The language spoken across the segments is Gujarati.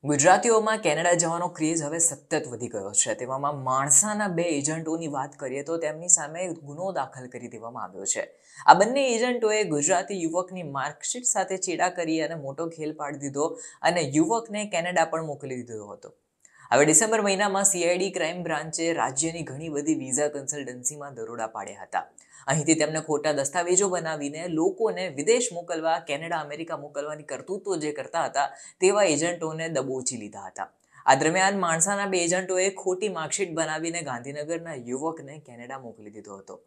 ગુજરાતીઓમાં કેનેડા જવાનો ક્રેઝ હવે સતત વધી ગયો છે. તેવામાં માણસાના બે એજન્ટોની વાત કરીએ તો તેમની સામે ગુનો દાખલ કરી દેવામાં આવ્યો છે. આ બંને એજન્ટોએ ગુજરાતી યુવકની માર્કશીટ સાથે ચેડા કરી અને મોટો ખેલ પાડી દીધો અને યુવકને કેનેડા પણ મોકલી દીધો હતો. હવે ડિસેમ્બર મહિનામાં સીઆઈડી ક્રાઇમ બ્રાન્ચે રાજ્યની ઘણી બધી વિઝા કન્સલ્ટન્સીમાં દરોડા પાડ્યા હતા. અહીંથી તેમને ખોટા દસ્તાવેજો બનાવીને લોકોને વિદેશ મોકલવા, કેનેડા, અમેરિકા મોકલવાની કરતૂતો જે કરતા હતા તેવા એજન્ટોને દબોચી લીધા હતા. આ દરમિયાન માણસાના બે એજન્ટોએ ખોટી માર્કશીટ બનાવીને ગાંધીનગરના યુવકને કેનેડા મોકલી દીધો હતો.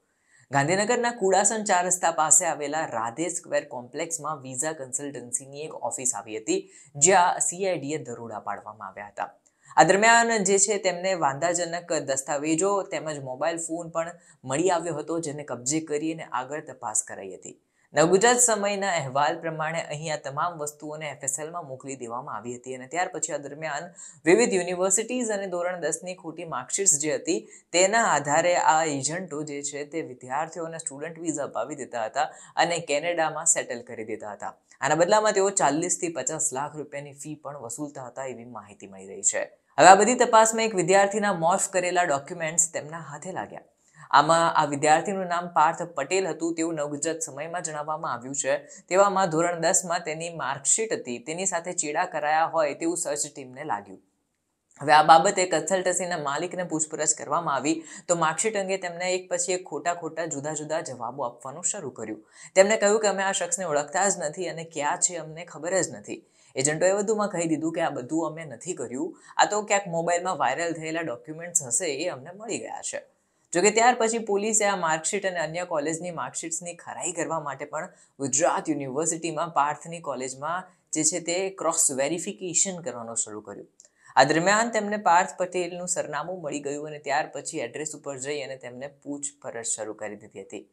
ગાંધીનગરના કુડાસન 4 રસ્તા પાસે આવેલા રાધે સ્ક્વેર કોમ્પ્લેક્સમાં વિઝા કન્સલ્ટન્સીની એક ઓફિસ આવી હતી, જ્યાં સીઆઈડીએ દરોડા પાડવામાં આવ્યા હતા. આ દરમિયાન જે છે તેમને વાંધાજનક દસ્તાવેજો તેમજ મોબાઈલ ફોન પણ મળી આવ્યો હતો, જેને કબજે કરીને આગળ તપાસ કરાઈ હતી. નવગુજરાત સમયના અહેવાલ પ્રમાણે અહીં આ તમામ વસ્તુઓને એફએસએલમાં મોકલી દેવામાં આવી હતી અને ત્યાર પછી આ દરમિયાન વિવિધ યુનિવર્સિટીઝ અને ધોરણ 10ની ખોટી માર્કશીટ્સ જે હતી તેના આધારે આ એજન્ટો જે છે તે વિદ્યાર્થીઓને સ્ટુડન્ટ વિઝા અપાવી દેતા હતા અને કેનેડામાં સેટલ કરી દેતા હતા. આના બદલામાં તેઓ 40 થી 50 લાખ રૂપિયાની ફી પણ વસૂલતા હતા એવી માહિતી મળી રહી છે. હવે આ બધી તપાસમાં એક વિદ્યાર્થીના મોર્ફ કરેલા ડોક્યુમેન્ટ્સ તેમના હાથે લાગ્યા. આમાં આ વિદ્યાર્થીનું નામ પાર્થ પટેલ હતું તેવું નવગુજરાત સમયમાં જણાવવામાં આવ્યું છે. તેવામાં ધોરણ 10માં તેની માર્કશીટ હતી તેની સાથે ચેડા કરાયા હોય તેવું સર્ચ ટીમને લાગ્યું. હવે આ બાબતે કન્સલ્ટન્સીના માલિકને પૂછપરછ કરવામાં આવી તો માર્કશીટ અંગે તેમને એક પછી એક ખોટા જુદા જવાબો આપવાનું શરૂ કર્યું. તેમણે કહ્યું કે અમે આ શખ્સને ઓળખતા જ નથી અને ક્યાં છે અમને ખબર જ નથી. એજન્ટોએ વધુમાં કહી દીધું કે આ બધું અમે નથી કર્યું, આ તો ક્યાંક મોબાઈલમાં વાયરલ થયેલા ડોક્યુમેન્ટ્સ હશે, એ અમને મળી ગયા છે. જોકે ત્યાર પછી પોલીસે આ માર્કશીટ અને અન્ય કોલેજની માર્કશીટ્સની ખરાઈ કરવા માટે પણ ગુજરાત યુનિવર્સિટીમાં પાર્થની કોલેજમાં જે છે તે ક્રોસ વેરિફિકેશન કરવાનું શરૂ કર્યું. આ દરમિયાન તેમને પાર્થ પટેલનું સરનામું મળી ગયું અને ત્યાર પછી એડ્રેસ ઉપર જઈ અને તેમને પૂછપરછ શરૂ કરી દીધી હતી.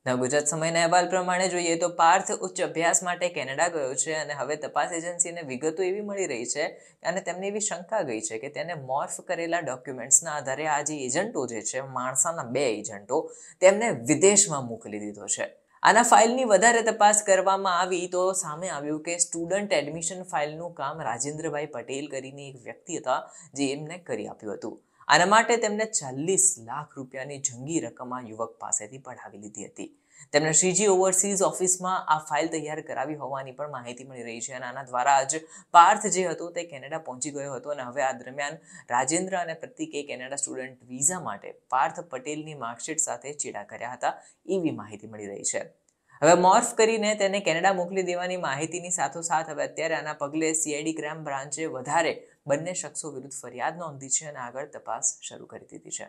નવગુજરાત સમયના અહેવાલ પ્રમાણે જોઈએ તો પાર્થ ઉચ્ચ અભ્યાસ માટે કેનેડા ગયો છે અને હવે તપાસ એજન્સીને વિગતો એવી મળી રહી છે અને તેમને એવી શંકા ગઈ છે કે તેને મોર્ફ કરેલા ડોક્યુમેન્ટ્સના આધારે આ જે એજન્ટો જે છે, માણસાના બે એજન્ટો, તેમને વિદેશમાં મોકલી દીધો છે. આના ફાઇલની વધારે તપાસ કરવામાં આવી તો સામે આવ્યું કે સ્ટુડન્ટ એડમિશન ફાઇલનું કામ રાજેન્દ્રભાઈ પટેલ કરીને એક વ્યક્તિ હતા જે એમને કરી આપ્યું હતું. આના માટે તેમને 40 લાખ રૂપિયાની જંગી રકમ આ યુવક પાસેથી પડાવી લીધી હતી. તેમણે શ્રીજી ઓવરસીઝ ઓફિસમાં આ ફાઇલ તૈયાર કરાવી હોવાની પણ માહિતી મળી રહી છે અને આના દ્વારા જ પાર્થ જે હતો તે કેનેડા પહોંચી ગયો હતો અને હવે આ દરમિયાન રાજેન્દ્ર અને પ્રતિકે કેનેડા સ્ટુડન્ટ વિઝા માટે પાર્થ પટેલની માર્કશીટ સાથે ચેડા કર્યા હતા એવી માહિતી મળી રહી છે. હવે મોર્ફ કરીને તેને કેનેડા મોકલી દેવાની માહિતીની સાથોસાથ હવે અત્યારે આના પગલે સીઆઈડી ક્રાઇમ બ્રાન્ચે વધારે બંને શખ્સો વિરુદ્ધ ફરિયાદ નોંધી છે અને આગળ તપાસ શરૂ કરી દીધી છે.